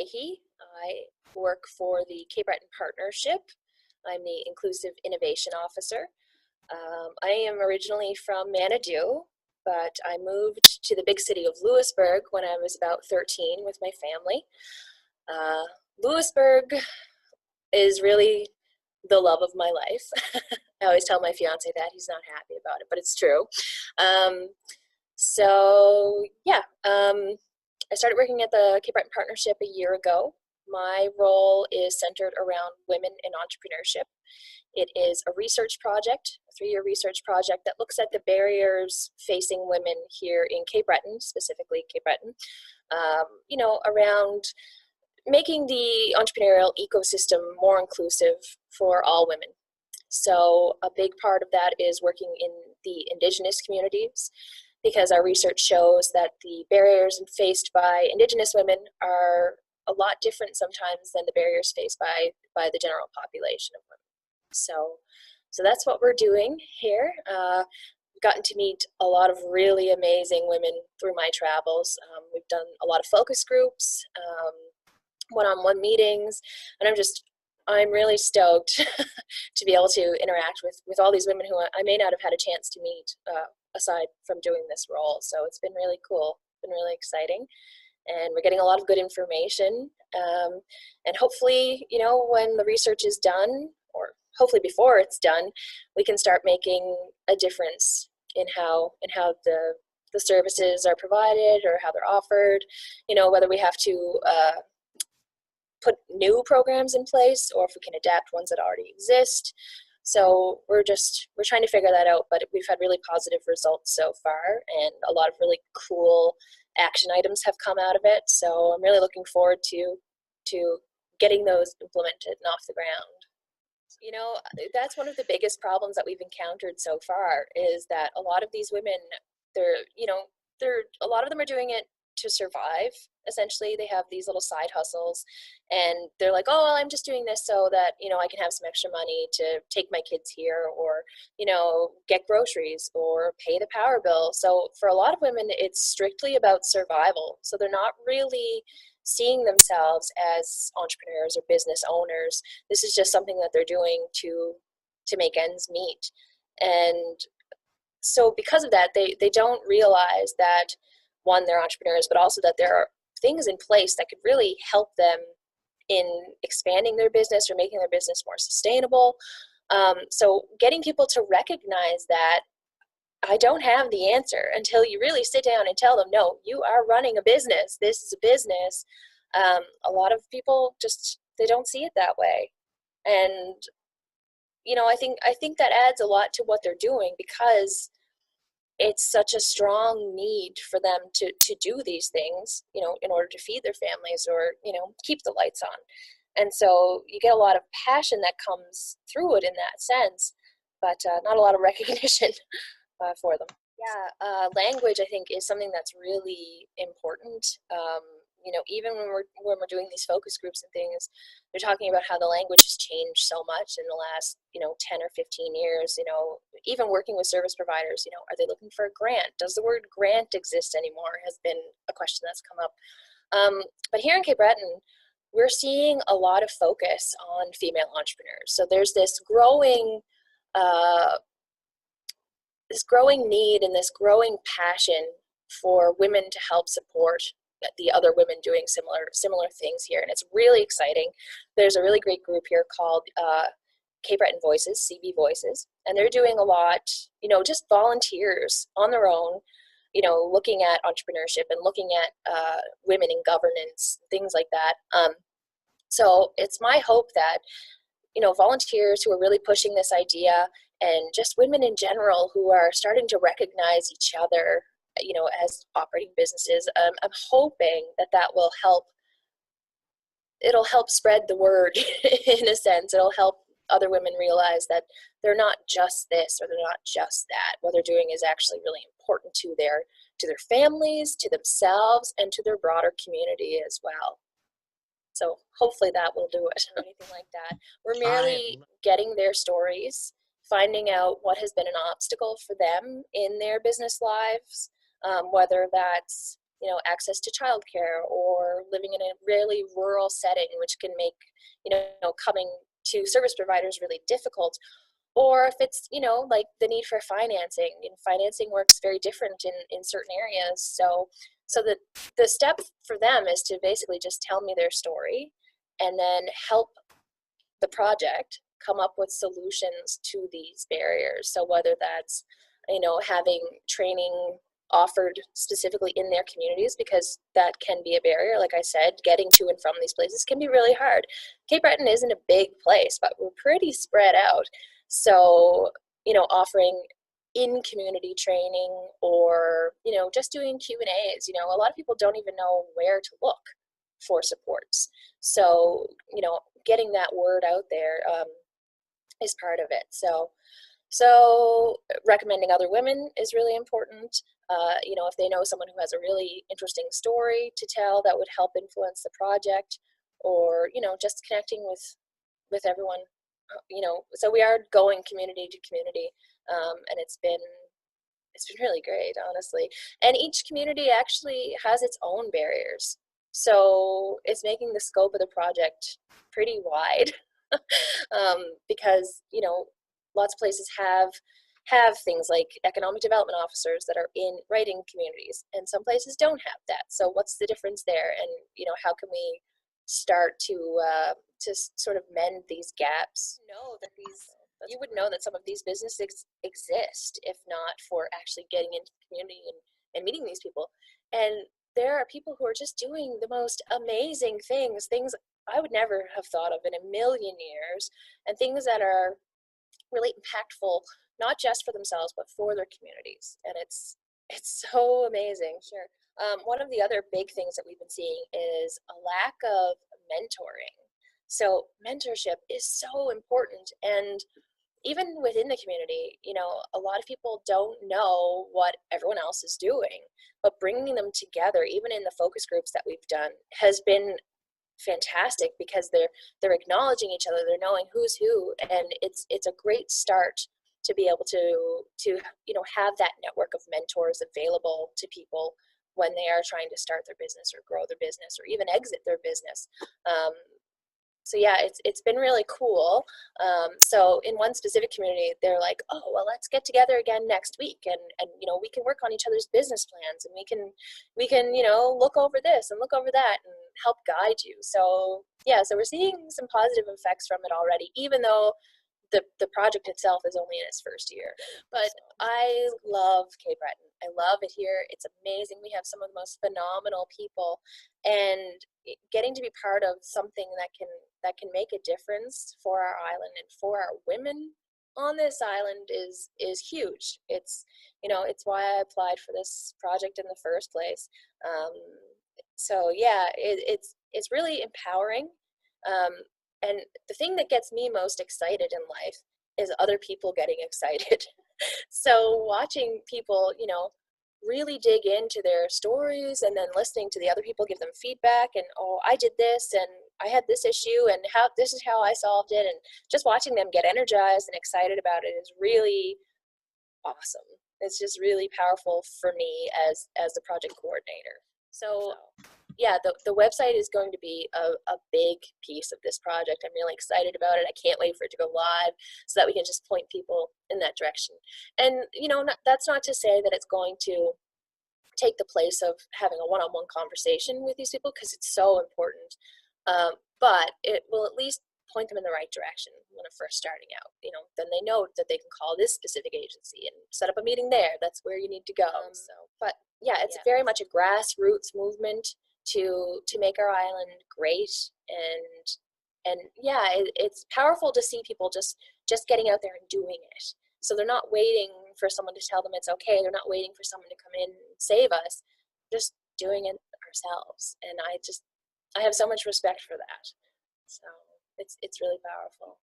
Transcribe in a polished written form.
Lahey. I work for the Cape Breton Partnership. I'm the Inclusive Innovation Officer. I am originally from Manitou, but I moved to the big city of Louisbourg when I was about 13 with my family. Louisbourg is really the love of my life. I always tell my fiance that. He's not happy about it, but it's true. I started working at the Cape Breton Partnership a year ago. My role is centered around women in entrepreneurship. It is a research project, a 3-year research project that looks at the barriers facing women here in Cape Breton, specifically Cape Breton, around making the entrepreneurial ecosystem more inclusive for all women. So a big part of that is working in the Indigenous communities, because our research shows that the barriers faced by Indigenous women are a lot different sometimes than the barriers faced by the general population of women. So that's what we're doing here. I've gotten to meet a lot of really amazing women through my travels. We've done a lot of focus groups, one-on-one meetings, and I'm really stoked to be able to interact with all these women who I may not have had a chance to meet aside from doing this role. So it's been really cool, been really exciting, and we're getting a lot of good information. And hopefully, when the research is done, or hopefully before it's done, we can start making a difference in how the services are provided or how they're offered. Whether we have to put new programs in place or if we can adapt ones that already exist. So we're trying to figure that out, but we've had really positive results so far, and a lot of really cool action items have come out of it. So I'm really looking forward to getting those implemented and off the ground. That's one of the biggest problems that we've encountered so far, is that a lot of these women, a lot of them are doing it to survive. Essentially, they have these little side hustles, and they're like, oh, well, I'm just doing this so that I can have some extra money to take my kids here, or get groceries or pay the power bill. So for a lot of women, it's strictly about survival. So they're not really seeing themselves as entrepreneurs or business owners. This is just something that they're doing to make ends meet. And so because of that, they don't realize that, one, they're entrepreneurs, but also that there are things in place that could really help them in expanding their business or making their business more sustainable. So getting people to recognize that I don't have the answer until you really sit down and tell them, no, you are running a business. This is a business. A lot of people they don't see it that way. And, I think that adds a lot to what they're doing, because it's such a strong need for them to do these things, in order to feed their families or, keep the lights on. And so you get a lot of passion that comes through it in that sense, but not a lot of recognition for them. Yeah, language, I think, is something that's really important. Even when we're doing these focus groups and things, they're talking about how the language has changed so much in the last 10 or 15 years. Even working with service providers, are they looking for a grant? Does the word grant exist anymore? Has been a question that's come up. But here in Cape Breton, we're seeing a lot of focus on female entrepreneurs. So there's this growing need and this growing passion for women to help support the other women doing similar things here, and it's really exciting. There's a really great group here called Cape Breton Voices, CB Voices, and they're doing a lot, just volunteers on their own, looking at entrepreneurship and looking at women in governance, things like that. So it's my hope that volunteers who are really pushing this idea, and just women in general who are starting to recognize each other, as operating businesses, I'm hoping that will help. It'll help spread the word in a sense. It'll help other women realize that they're not just this or they're not just that. What they're doing is actually really important to their families, to themselves, and to their broader community as well. So hopefully that will do it. Anything like that. We're merely getting their stories, finding out what has been an obstacle for them in their business lives, whether that's access to childcare, or living in a really rural setting, which can make, coming to service providers really difficult. Or if it's, like the need for financing, and financing works very different in certain areas. So the step for them is to basically just tell me their story and then help the project come up with solutions to these barriers. So whether that's, having training offered specifically in their communities, because that can be a barrier. Like I said, getting to and from these places can be really hard. Cape Breton isn't a big place, but we're pretty spread out. So, offering in community training, or, just doing Q&As, a lot of people don't even know where to look for supports. So, getting that word out there is part of it. So recommending other women is really important. If they know someone who has a really interesting story to tell that would help influence the project, or, just connecting with everyone, so we are going community to community, and it's been really great, honestly. And each community actually has its own barriers. So it's making the scope of the project pretty wide, because, lots of places have things like economic development officers that are in writing communities, and some places don't have that. So what's the difference there? And, how can we start to sort of mend these gaps? You would know that some of these businesses exist if not for actually getting into the community and meeting these people. And there are people who are just doing the most amazing things I would never have thought of in a million years, and things that are really impactful, not just for themselves, but for their communities. And it's so amazing. Sure. One of the other big things that we've been seeing is a lack of mentoring. So mentorship is so important. And even within the community, a lot of people don't know what everyone else is doing, but bringing them together, even in the focus groups that we've done, has been fantastic, because they're acknowledging each other, they're knowing who's who, and it's a great start to be able to have that network of mentors available to people when they are trying to start their business or grow their business or even exit their business. So yeah, it's been really cool. So in one specific community, they're like, oh, well, let's get together again next week, and we can work on each other's business plans, and we can look over this and look over that and help guide you. So yeah, so we're seeing some positive effects from it already, even though the project itself is only in its first year. But I love Cape Breton. I love it here. It's amazing. We have some of the most phenomenal people, and getting to be part of something that can make a difference for our island and for our women on this island is huge. It's why I applied for this project in the first place. So yeah, it's really empowering. And the thing that gets me most excited in life is other people getting excited. So watching people, really dig into their stories, and then listening to the other people give them feedback, and, oh, I did this, and I had this issue, and this is how I solved it, and just watching them get energized and excited about it is really awesome. It's just really powerful for me as the project coordinator. So yeah, the website is going to be a big piece of this project. I'm really excited about it. I can't wait for it to go live so that we can just point people in that direction. And, that's not to say that it's going to take the place of having a one-on-one conversation with these people, because it's so important. But it will at least point them in the right direction when they're first starting out. Then they know that they can call this specific agency and set up a meeting there. That's where you need to go. But yeah, it's very much a grassroots movement to make our island great. And yeah, it's powerful to see people just getting out there and doing it. So they're not waiting for someone to tell them it's okay. They're not waiting for someone to come in and save us. Just doing it ourselves. And I have so much respect for that. So it's really powerful.